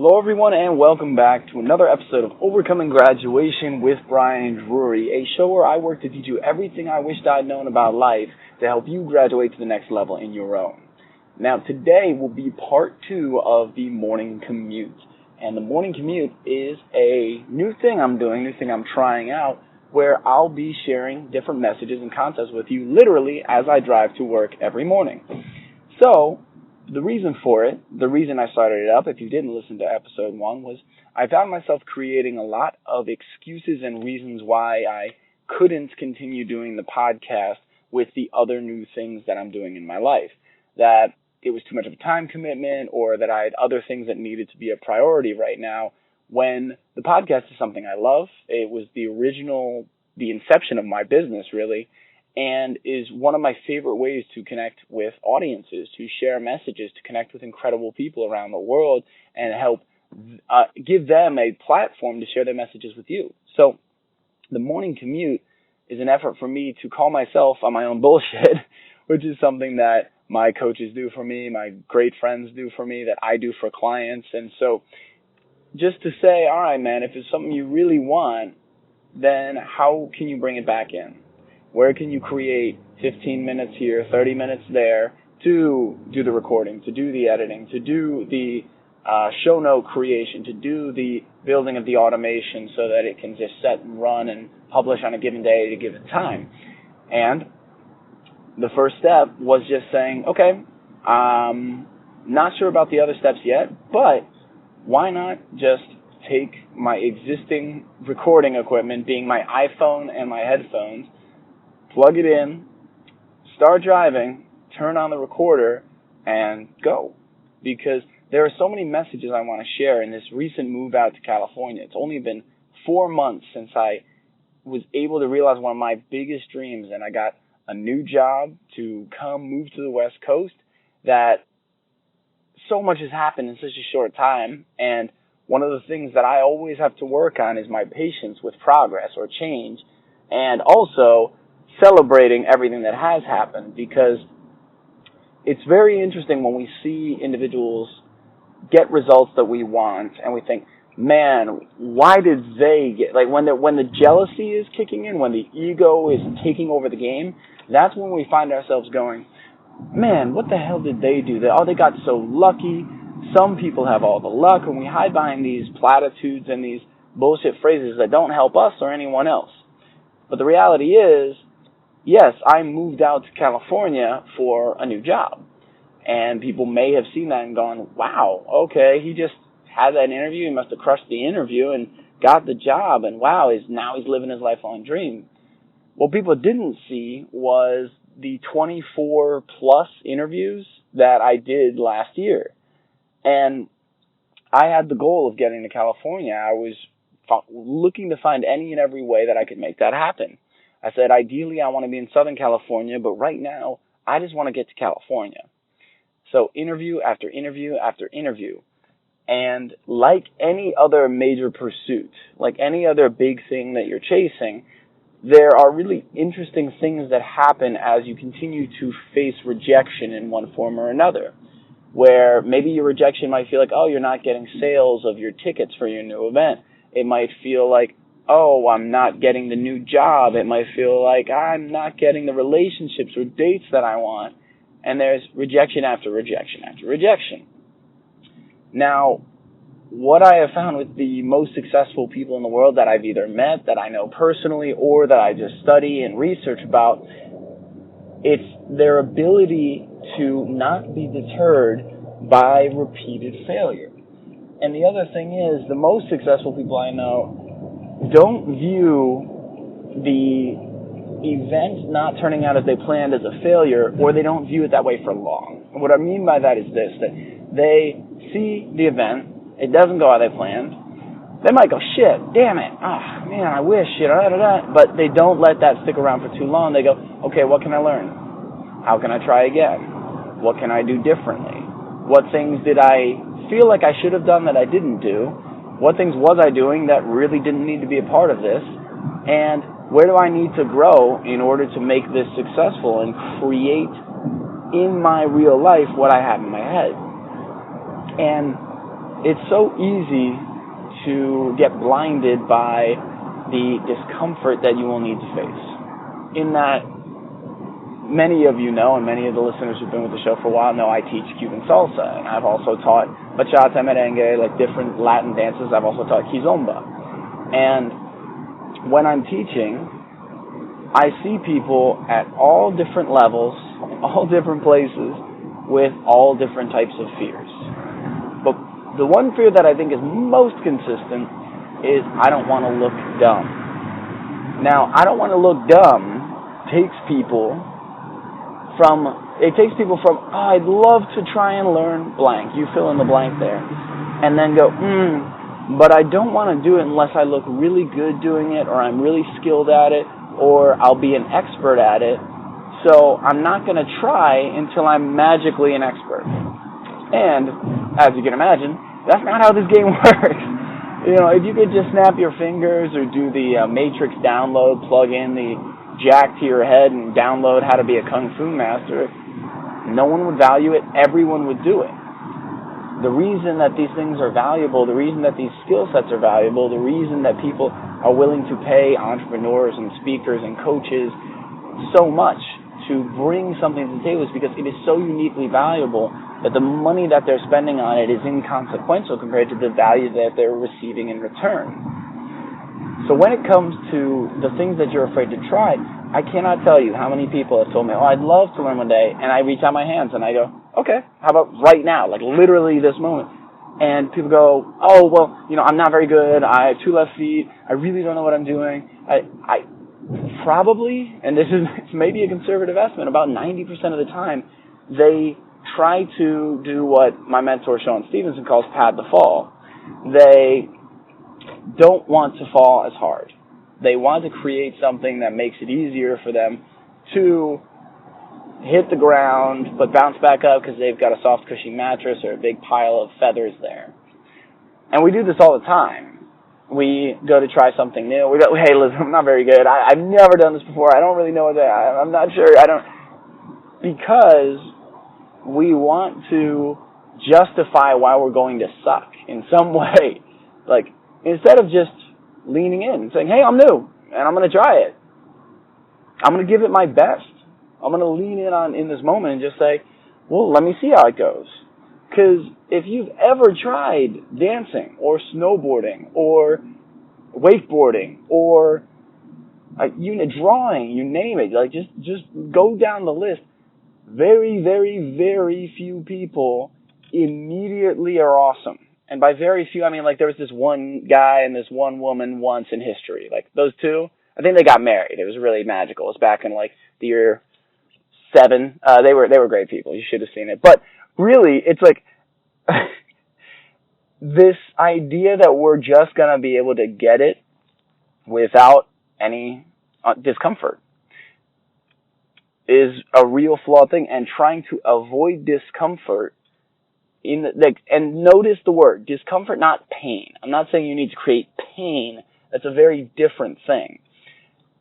Hello everyone and welcome back to another episode of Overcoming Graduation with Brian Drury, a show where I work to teach you everything I wished I'd known about life to help you graduate to the next level in your own. Now today will be part 2 of the morning commute. And the morning commute is a new thing I'm trying out, where I'll be sharing different messages and concepts with you literally as I drive to work every morning. So, the reason I started it up, if you didn't listen to episode 1, was I found myself creating a lot of excuses and reasons why I couldn't continue doing the podcast with the other new things that I'm doing in my life. That it was too much of a time commitment, or that I had other things that needed to be a priority right now, when the podcast is something I love. It was the inception of my business, really, and is one of my favorite ways to connect with audiences, to share messages, to connect with incredible people around the world, and help give them a platform to share their messages with you. So the morning commute is an effort for me to call myself on my own bullshit, which is something that my coaches do for me, my great friends do for me, that I do for clients. And so just to say, all right, man, if it's something you really want, then how can you bring it back in? Where can you create 15 minutes here, 30 minutes there to do the recording, to do the editing, to do the show note creation, to do the building of the automation so that it can just set and run and publish on a given day at a given time? And the first step was just saying, okay, not sure about the other steps yet, but why not just take my existing recording equipment, being my iPhone and my headphones, plug it in, start driving, turn on the recorder, and go. Because there are so many messages I want to share in this recent move out to California. It's only been 4 months since I was able to realize one of my biggest dreams, and I got a new job to move to the West Coast. That so much has happened in such a short time, and one of the things that I always have to work on is my patience with progress or change, and also celebrating everything that has happened, because it's very interesting when we see individuals get results that we want and we think, man, why did they get, like when the jealousy is kicking in, when the ego is taking over the game, that's when we find ourselves going, man, what the hell did they do? They got so lucky. Some people have all the luck, and we hide behind these platitudes and these bullshit phrases that don't help us or anyone else. But the reality is, yes, I moved out to California for a new job. And people may have seen that and gone, wow, okay, he just had that interview. He must have crushed the interview and got the job. And wow, now he's living his lifelong dream. What people didn't see was the 24 plus interviews that I did last year. And I had the goal of getting to California. I was looking to find any and every way that I could make that happen. I said, ideally, I want to be in Southern California, but right now, I just want to get to California. So interview after interview after interview. And like any other major pursuit, like any other big thing that you're chasing, there are really interesting things that happen as you continue to face rejection in one form or another, where maybe your rejection might feel like, oh, you're not getting sales of your tickets for your new event. It might feel like, oh, I'm not getting the new job. It might feel like I'm not getting the relationships or dates that I want. And there's rejection after rejection after rejection. Now, what I have found with the most successful people in the world that I've either met, that I know personally, or that I just study and research about, it's their ability to not be deterred by repeated failure. And the other thing is, the most successful people I know don't view the event not turning out as they planned as a failure, or they don't view it that way for long. And what I mean by that is this, that they see the event, it doesn't go how they planned. They might go, shit, damn it, man, I wish, but they don't let that stick around for too long. They go, okay, what can I learn? How can I try again? What can I do differently? What things did I feel like I should have done that I didn't do? What things was I doing that really didn't need to be a part of this? And where do I need to grow in order to make this successful and create in my real life what I have in my head? And it's so easy to get blinded by the discomfort that you will need to face. In that, many of you know, and many of the listeners who've been with the show for a while know, I teach Cuban salsa, and I've also taught bachata, merengue, like different Latin dances. I've also taught kizomba. And when I'm teaching, I see people at all different levels, all different places, with all different types of fears. But the one fear that I think is most consistent is, I don't want to look dumb. Now, I don't want to look dumb takes people from, oh, I'd love to try and learn blank. You fill in the blank there. And then go, but I don't want to do it unless I look really good doing it, or I'm really skilled at it, or I'll be an expert at it. So I'm not going to try until I'm magically an expert. And, as you can imagine, that's not how this game works. You know, if you could just snap your fingers or do the Matrix download, plug in the jack to your head and download how to be a Kung Fu master, no one would value it. Everyone would do it. The reason that these things are valuable, the reason that these skill sets are valuable, the reason that people are willing to pay entrepreneurs and speakers and coaches so much to bring something to the table is because it is so uniquely valuable that the money that they're spending on it is inconsequential compared to the value that they're receiving in return. So when it comes to the things that you're afraid to try, I cannot tell you how many people have told me, oh, I'd love to learn one day, and I reach out my hands and I go, okay, how about right now, like literally this moment? And people go, oh, well, you know, I'm not very good, I have 2 left feet, I really don't know what I'm doing. I probably, and this is it's maybe a conservative estimate, about 90% of the time, they try to do what my mentor Sean Stevenson calls pad the fall. They don't want to fall as hard. They want to create something that makes it easier for them to hit the ground but bounce back up because they've got a soft, cushy mattress or a big pile of feathers there. And we do this all the time. We go to try something new. We go, hey, listen, I'm not very good. I've never done this before. I don't really know what I'm not sure. Because we want to justify why we're going to suck in some way. Like, instead of just leaning in and saying, hey, I'm new, and I'm going to try it. I'm going to give it my best. I'm going to lean in this moment and just say, well, let me see how it goes. Because if you've ever tried dancing or snowboarding or wakeboarding or drawing, you name it, like just go down the list. Very, very, very few people immediately are awesome. And by very few, I mean, like, there was this one guy and this one woman once in history. Like, those two, I think they got married. It was really magical. It was back in, like, the year 7. They were great people. You should have seen it. But really, it's like this idea that we're just going to be able to get it without any discomfort is a real flawed thing. And trying to avoid discomfort and notice the word discomfort, not pain. I'm not saying you need to create pain. That's a very different thing.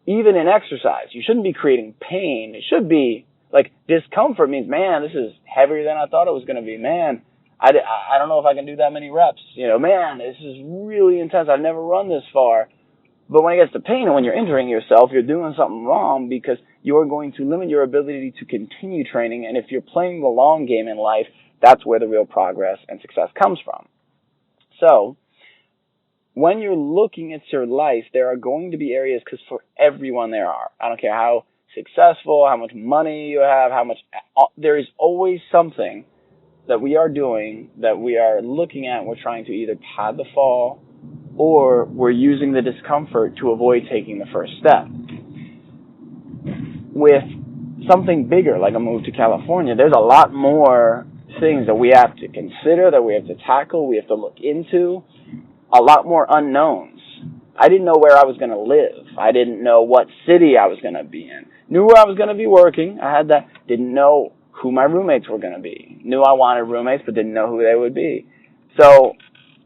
Even in exercise, you shouldn't be creating pain. It should be like discomfort means, man, this is heavier than I thought it was going to be. Man, I don't know if I can do that many reps. You know, man, this is really intense. I've never run this far. But when it gets to pain and when you're injuring yourself, you're doing something wrong because you're going to limit your ability to continue training. And if you're playing the long game in life, that's where the real progress and success comes from. So, when you're looking at your life, there are going to be areas, because for everyone there are. I don't care how successful, how much money you have, there is always something that we are doing that we are looking at and we're trying to either pad the fall or we're using the discomfort to avoid taking the first step. With something bigger, like a move to California, there's a lot more things that we have to consider, that we have to tackle, we have to look into, a lot more unknowns. I didn't know where I was going to live. I didn't know what city I was going to be in. Knew where I was going to be working. I had that. Didn't know who my roommates were going to be. Knew I wanted roommates, but didn't know who they would be. So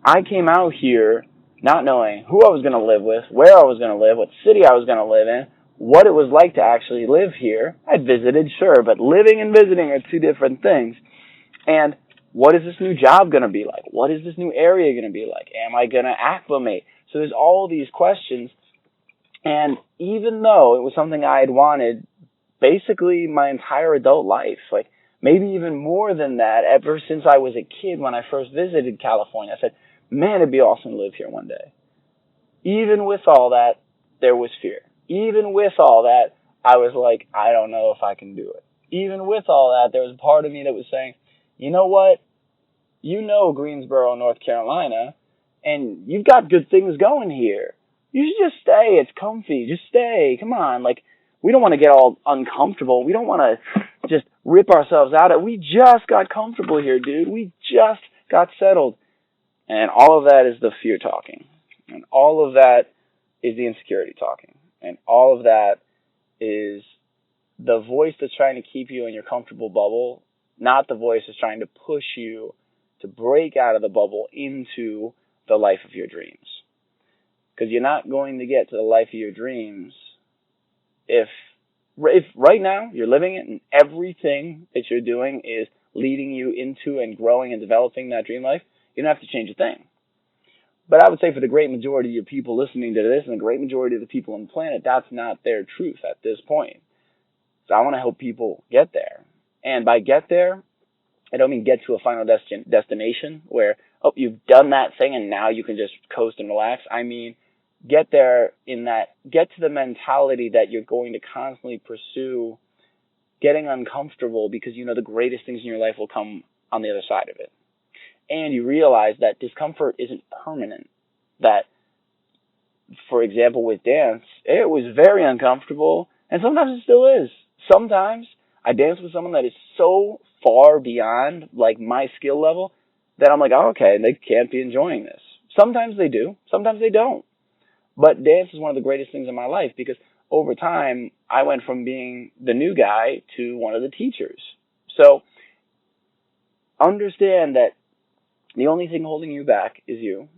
I came out here not knowing who I was going to live with, where I was going to live, what city I was going to live in, what it was like to actually live here. I'd visited, sure, but living and visiting are two different things. And What is this new job going to be like? What is this new area going to be like? Am I going to acclimate? So there's all these questions. And even though it was something I had wanted basically my entire adult life, like maybe even more than that, ever since I was a kid when I first visited California, I said, man, it'd be awesome to live here one day. Even with all that, there was fear. Even with all that, I was like, I don't know if I can do it. Even with all that, there was a part of me that was saying, you know what? You know Greensboro, North Carolina, and you've got good things going here. You should just stay. It's comfy. Just stay. Come on. Like, we don't want to get all uncomfortable. We don't want to just rip ourselves out. We just got comfortable here, dude. We just got settled. And all of that is the fear talking. And all of that is the insecurity talking. And all of that is the voice that's trying to keep you in your comfortable bubble, not the voice that's trying to push you to break out of the bubble into the life of your dreams. Because you're not going to get to the life of your dreams if right now you're living it and everything that you're doing is leading you into and growing and developing that dream life. You don't have to change a thing. But I would say for the great majority of people listening to this and the great majority of the people on the planet, that's not their truth at this point. So I want to help people get there. And by get there, I don't mean get to a final destination where, oh, you've done that thing and now you can just coast and relax. I mean, get there in that, get to the mentality that you're going to constantly pursue getting uncomfortable because you know the greatest things in your life will come on the other side of it. And you realize that discomfort isn't permanent. That, for example, with dance, it was very uncomfortable, and sometimes it still is. Sometimes I dance with someone that is so far beyond like my skill level that I'm like, oh, okay, they can't be enjoying this. Sometimes they do, sometimes they don't. But dance is one of the greatest things in my life because over time I went from being the new guy to one of the teachers. So understand that the only thing holding you back is you.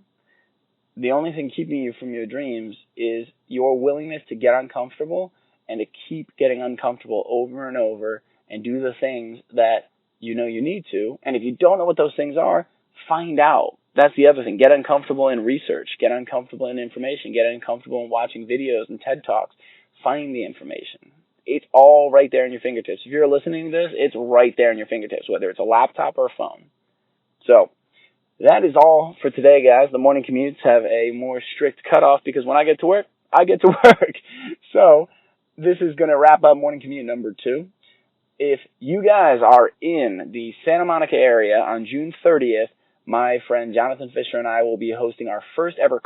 The only thing keeping you from your dreams is your willingness to get uncomfortable and to keep getting uncomfortable over and over and do the things that you know you need to. And if you don't know what those things are, find out. That's the other thing. Get uncomfortable in research. Get uncomfortable in information. Get uncomfortable in watching videos and TED Talks. Find the information. It's all right there in your fingertips. If you're listening to this, it's right there in your fingertips, whether it's a laptop or a phone. So that is all for today, guys. The morning commutes have a more strict cutoff because when I get to work, I get to work. So this is going to wrap up morning commute number 2. If you guys are in the Santa Monica area on June 30th, my friend Jonathan Fischer and I will be hosting our first ever